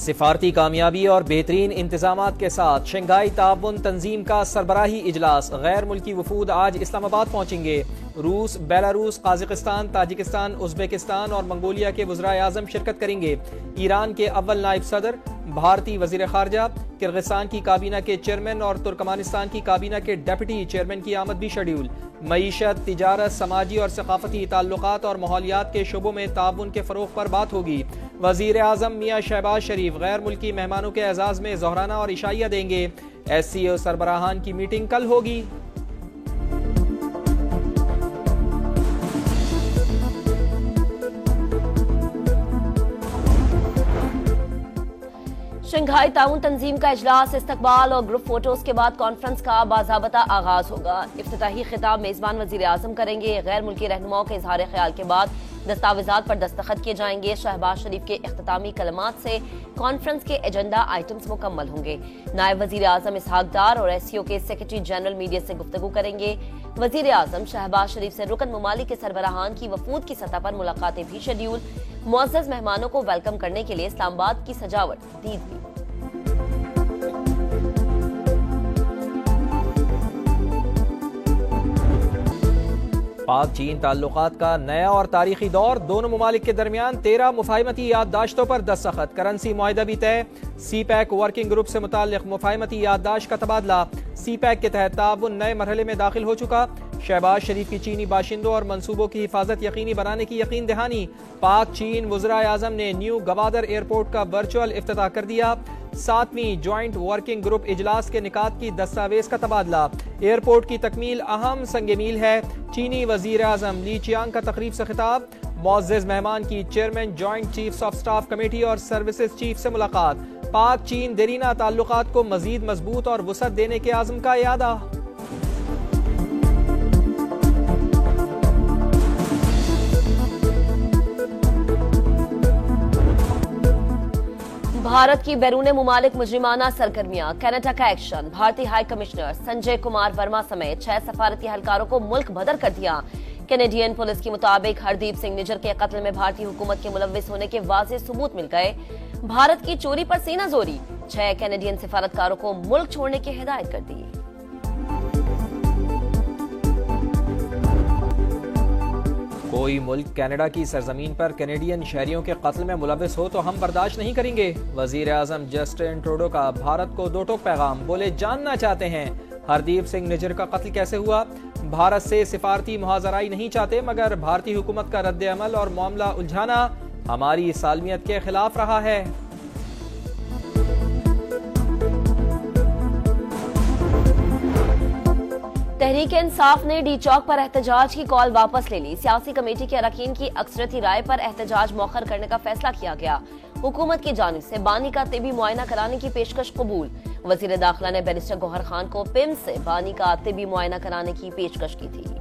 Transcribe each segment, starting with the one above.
सिफारती कामयाबी और बेहतरीन इंतजामात के साथ शंघाई ताउन तंजीम का सरबराही इजलास। गैर मुल्की वफूद आज इस्लामाबाद पहुंचेंगे। रूस, बेलारूस, काज़ाकिस्तान, ताजिकिस्तान, उज़्बेकिस्तान और मंगोलिया के वज़राए आज़म शिरकत करेंगे। ईरान के अव्वल नायब सदर, भारतीय वज़ीर ख़ारजा, किर्गिस्तान की काबीना के चेयरमैन और तुर्कमानिस्तान की काबीना के डेप्यूटी चेयरमैन की आमद भी शेड्यूल। मईशत, तिजारत, समाजी और सकाफती ताल्लुकात और माहौलियात के शोबों में ताउन के फ़रोग़ पर बात होगी। वज़ीर आज़म मियाँ शहबाज शरीफ गैर मुल्की मेहमानों के एजाज़ में ज़ोहराना और इशाइया देंगे। SCO सरबराहान की मीटिंग कल होगी। शंघाई ताउन तंजीम का इजलास, इस्तकबाल और ग्रुप फोटोज के बाद कॉन्फ्रेंस का बाज़ाबता आगाज होगा। इफ्तिताही खिताब मेजबान वज़ीर आज़म करेंगे। गैर मुल्की रहनुमाओं के इजहार ख्याल के बाद दस्तावेजात पर दस्तखत किए जाएंगे। शहबाज शरीफ के इख्तितामी कलमात से कॉन्फ्रेंस के एजेंडा आइटम्स मुकम्मल होंगे। नायब वज़ीर आज़म इसहाक डार और SCO के सेक्रेटरी जनरल मीडिया से गुफ्तगू करेंगे। वज़ीर आज़म शहबाज शरीफ से रुकन ममालिक के सरबराहान की वफूद की सतह पर मुलाकातें भी शेड्यूल। मुअज़्ज़ज़ मेहमानों को वेलकम करने के लिए इस्लामाबाद की सजावट दीद भी। पाक चीन ताल्लुकात का नया और तारीखी दौर। दोनों ममालिक के दरमियान 13 मुफाहिमती याददाश्तों पर दस्तखत। करंसी मुआहिदा भी तय। CPEC वर्किंग ग्रुप से मुताल्लिक मुफाहिमती याददाश्त का तबादला। CPEC के तहत ताउन नए मरहले में दाखिल हो चुका। शहबाज शरीफ की चीनी बाशिंदों और मंसूबों की हिफाजत यकीनी बनाने की यकीन दहानी। पाक चीन वज़राए आज़म ने न्यू गवादर एयरपोर्ट का वर्चुअल इफ्तिताह कर दिया। 7वीं ज्वाइंट वर्किंग ग्रुप इजलास के निकात की दस्तावेज का तबादला। एयरपोर्ट की तकमील अहम संग मील है। चीनी वज़ीर आज़म ली चियांग का तकरीब से खिताब। मुअज़्ज़ज़ मेहमान की chairman joint chiefs of staff committee और सर्विसेज चीफ से मुलाकात। पाक चीन देरीना ताल्लुकात को मजीद मजबूत और वसअत देने के आज़म का इरादा। भारत की बैरून मुमालिक मुजरिमाना सरगर्मियां, कनाडा का एक्शन। भारतीय हाई कमिश्नर संजय कुमार वर्मा समेत 6 सफारती एहलकारों को मुल्क बदर कर दिया। कैनेडियन पुलिस के मुताबिक हरदीप सिंह निज्जर के कत्ल में भारतीय हुकूमत के मुलव्विस होने के वाज़ेह सबूत मिल गए। भारत की चोरी पर सीना जोरी। 6 कैनेडियन सफारतकारों को मुल्क छोड़ने की हिदायत कर दी। कोई मुल्क कनाडा की सरजमीन पर कैनेडियन शहरियों के कत्ल में मुलव्विस हो तो हम बर्दाश्त नहीं करेंगे। वजीर आजम जस्टिन ट्रूडो का भारत को दो टोक पैगाम। बोले, जानना चाहते हैं हरदीप सिंह निज्जर का कत्ल कैसे हुआ। भारत से सिफारती मुहाजराई नहीं चाहते, मगर भारतीय हुकूमत का रद्द अमल और मामला उलझाना हमारी सालमियत के खिलाफ रहा है। तहरीक इंसाफ ने डी चौक पर एहतजाज की कॉल वापस ले ली। सियासी कमेटी के अरकान की अक्सरियती राय पर एहतजाज मौखर करने का फैसला किया गया। हुकूमत की जानिब से बानी का तिबी मुआयना कराने की पेशकश कबूल। वजीर दाखिला ने बैरिस्टर गौहर खान को पिम्स से बानी का तिबी मुआयना कराने की पेशकश की थी।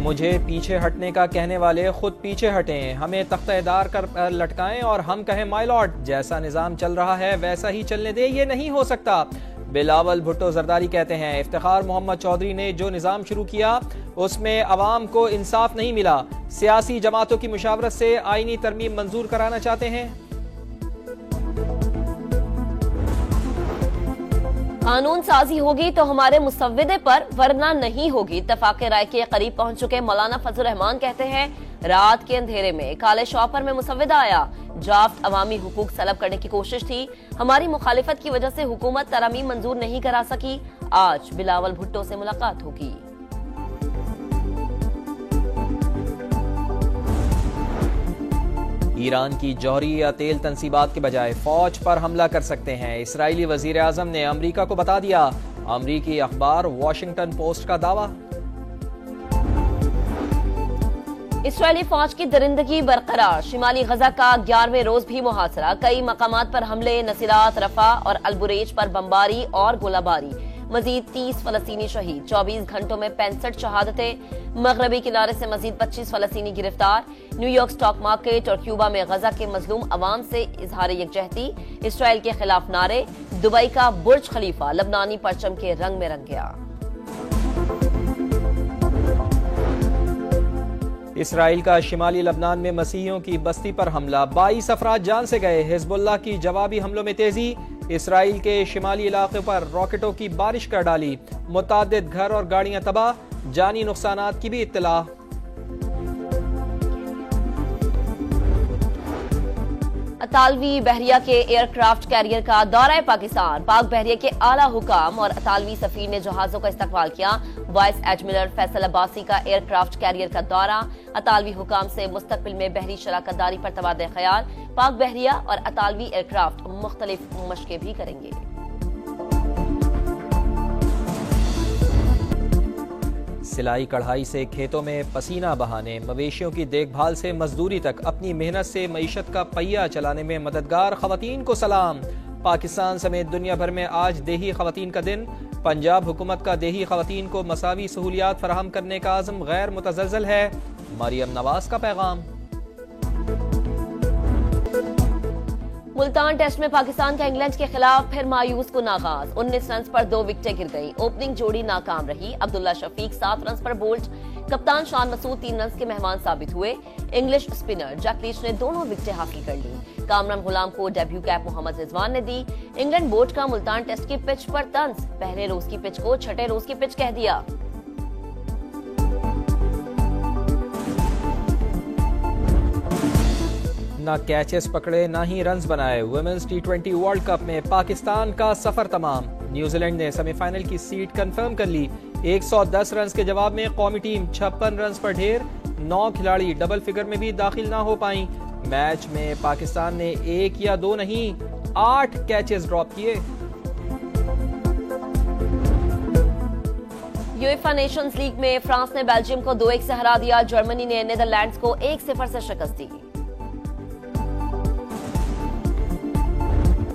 मुझे पीछे हटने का कहने वाले खुद पीछे हटें, हमें तख्तेदार कर लटकाएं और हम कहें माय लॉर्ड। जैसा निजाम चल रहा है वैसा ही चलने दे, ये नहीं हो सकता। बिलावल भुट्टो जरदारी कहते हैं, इफ्तिखार मोहम्मद चौधरी ने जो निजाम शुरू किया उसमें अवाम को इंसाफ नहीं मिला। सियासी जमातों की मुशावरत से आईनी तरमीम मंजूर कराना चाहते हैं। कानून साजी होगी तो हमारे मुसव्विदे पर, वरना नहीं होगी। इत्तफाक राय के करीब पहुंच चुके मौलाना फजल रहमान कहते हैं, रात के अंधेरे में काले शॉपर में मुसव्विदा आया। ड्राफ्ट अवामी हुकूक तलब करने की कोशिश थी, हमारी मुखालिफत की वजह से हुकूमत तरामीम मंजूर नहीं करा सकी। आज बिलावल भुट्टो से मुलाकात होगी। ईरान की जौहरी या तेल तनसीबात के बजाय फौज पर हमला कर सकते हैं। इसराइली वजीर आजम ने अमरीका को बता दिया। अमरीकी अखबार वॉशिंगटन पोस्ट का दावा। इसराइली फौज की दरिंदगी बरकरार। शिमाली गजा का 11वें रोज भी मुहासरा। कई मकामात पर हमले, नसीरात, रफा और अलबुरेज पर बमबारी और गोलाबारी। मजीद 30 फलस्तीनी शहीद। 24 घंटों में 65 शहादतें। मगरबी किनारे से मजीद 25 फलस्तीनी गिरफ्तार। न्यूयॉर्क स्टॉक मार्केट और क्यूबा में गजा के मजलूम अवाम से इजहार यकजहती। इसराइल के खिलाफ नारे। दुबई का बुर्ज खलीफा लबनानी परचम के रंग में रंग गया। इसराइल का शिमाली लबनान में मसीहियों की बस्ती पर हमला, 22 अफराद जान से गए। हिजबुल्लाह की जवाबी हमलों में तेजी, इसराइल के शिमाली इलाके पर रॉकेटों की बारिश कर डाली। मुतादिद घर और गाड़ियां तबाह, जानी नुकसानात की भी इत्तला। अतालवी बहरिया के एयरक्राफ्ट कैरियर का दौरा पाकिस्तान, पाक बहरिया के आला हुकाम और अतालवी सफीर ने जहाजों का इस्तकबाल किया। वाइस एडमिरल फैसल अब्बासी का एयरक्राफ्ट कैरियर का दौरा, अतालवी हुकाम से मुस्तकबिल में बहरी शराकतदारी पर तबादला ख्याल। पाक बहरिया और अतालवी एयरक्राफ्ट मुख्तलिफ मशकें भी करेंगे। सिलाई कढ़ाई से खेतों में पसीना बहाने, मवेशियों की देखभाल से मजदूरी तक अपनी मेहनत से मईशत का पहिया चलाने में मददगार खवातीन को सलाम। पाकिस्तान समेत दुनिया भर में आज देही खवातीन का दिन। पंजाब हुकूमत का देही खवातीन को मसावी सहूलियात फराहम करने का आज़म गैर मुतज़लज़ल है। मरियम नवाज का पैगाम। मुल्तान टेस्ट में पाकिस्तान का इंग्लैंड के खिलाफ फिर मायूस को नागाज, 19 रन पर 2 विकेटें गिर गईं। ओपनिंग जोड़ी नाकाम रही। अब्दुल्ला शफीक 7 रन पर बोल्ड, कप्तान शान मसूद 3 रन के मेहमान साबित हुए। इंग्लिश स्पिनर जैक लीच ने दोनों विकेटें हासिल कर ली। कामरान गुलाम को डेब्यू कैप मोहम्मद रिजवान ने दी। इंग्लैंड बोर्ड का मुल्तान टेस्ट की पिच पर तंज, पहले रोज की पिच को छठे रोज की पिच कह दिया। ना कैचेस पकड़े ना ही रन्स बनाए, वुमेन्स T20 वर्ल्ड कप में पाकिस्तान का सफर तमाम। न्यूजीलैंड ने सेमीफाइनल की सीट कंफर्म कर ली। 110 रन के जवाब में कौमी टीम 56 रन पर ढेर। 9 खिलाड़ी डबल फिगर में भी दाखिल ना हो पाई। मैच में पाकिस्तान ने 1 या 2 नहीं 8 कैचेस ड्रॉप किए। यूएफए नेशंस लीग में फ्रांस ने बेल्जियम को 2-1 से हरा दिया। जर्मनी ने नीदरलैंड्स को 1-0 से शिकस्त दी।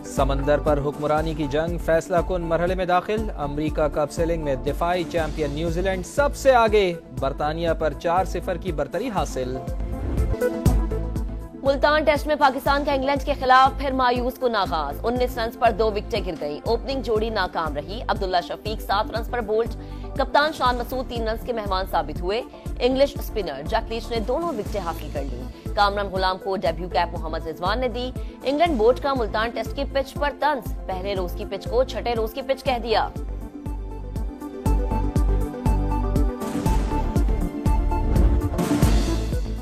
समंदर पर हुक्मरानी की जंग, फैसला कुन मरहले में दाखिल। अमेरिका कप सेलिंग में दिफाई चैंपियन न्यूजीलैंड सबसे आगे, बरतानिया पर 4-0 की बरतरी हासिल। मुल्तान टेस्ट में पाकिस्तान का इंग्लैंड के खिलाफ फिर मायूस को नागाज, 19 रन पर 2 विकेटें गिर गईं। ओपनिंग जोड़ी नाकाम रही। अब्दुल्ला शफीक 7 रन पर बोल्ड, कप्तान शान मसूद 3 रन के मेहमान साबित हुए। इंग्लिश स्पिनर जैक लीच ने दोनों विकेटें हासिल कर ली। कामरान गुलाम को डेब्यू कैप मोहम्मद रिजवान ने दी। इंग्लैंड बोर्ड का मुल्तान टेस्ट की पिच पर तंज, पहले रोज की पिच को छठे रोज की पिच कह दिया।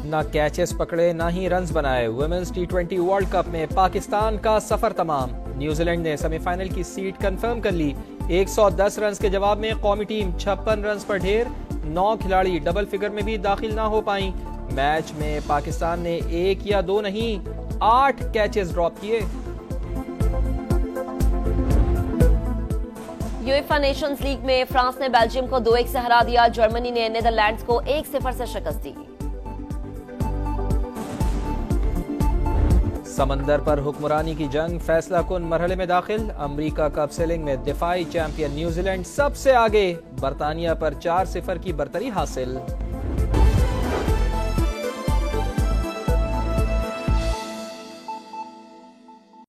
ना कैचेस पकड़े ना ही रन्स बनाए, वुमेन्स T20 वर्ल्ड कप में पाकिस्तान का सफर तमाम। न्यूजीलैंड ने सेमीफाइनल की सीट कंफर्म कर ली। 110 रन के जवाब में कौमी टीम 56 रन पर ढेर। 9 खिलाड़ी डबल फिगर में भी दाखिल ना हो पाई। मैच में पाकिस्तान ने 1 या 2 नहीं 8 कैचेस ड्रॉप किए। यूएफए नेशंस लीग में फ्रांस ने बेल्जियम को 2-1 से हरा दिया। जर्मनी ने नीदरलैंड्स को 1-0 से शिकस्त दी। समंदर पर हुक्मरानी की जंग, फैसला कुन मरहले में दाखिल। अमेरिका कप सेलिंग में दिफाई चैंपियन न्यूजीलैंड सबसे आगे, बरतानिया पर 4-0 की बरतरी हासिल।